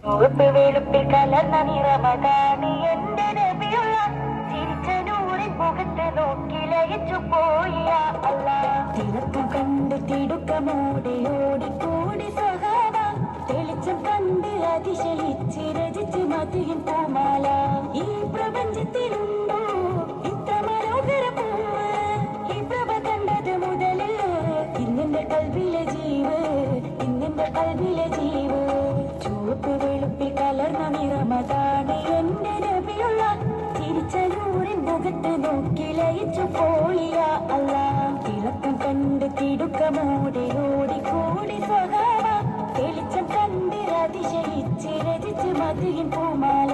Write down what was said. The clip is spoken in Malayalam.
ഉറുപ്പ് വെളുപ്പിൽ കലർന്ന നിറമതാണ് എന്റെ നബിയുള്ള ചിരിച്ച നൂറിൻ മുഖത്ത് നോക്കി ലയിച്ചു പോയി അല്ല. തിളക്കം കണ്ട് തിടുക്കമോടെ ഓടിക്കൂടി സ്വഹാബ, തെളിച്ചം കണ്ട് അതിശയിച്ച് രചിച്ച് മതിയിൻ പൂമാല. ഈ പ്രപഞ്ചത്തിലുണ്ടോ ഇത്ര മനോഹര പൂവ്? ഈ പ്രഭ കണ്ടത് മുതല് ഇന്നെന്റെ കൽവിലെ ജീവ്, ഇന്നെന്റെ കൽവിലെ ജീവ്. ചുവപ്പ് വെളുപ്പിൽ കലർന്ന നിറമതാണ് എന്റെ നബിയുള്ള ചിരിച്ച നൂറിൻ മുഖത്ത് നോക്കി ലയിച്ചു പോയി അല്ല. തിളക്കം കണ്ട് തിടുക്കമോടെ ഓടിക്കൂടി സ്വഹാബ, തെളിച്ചം കണ്ട് അതിശയിച്ച് രചിച്ച് മതിയിൻ പൂമാല.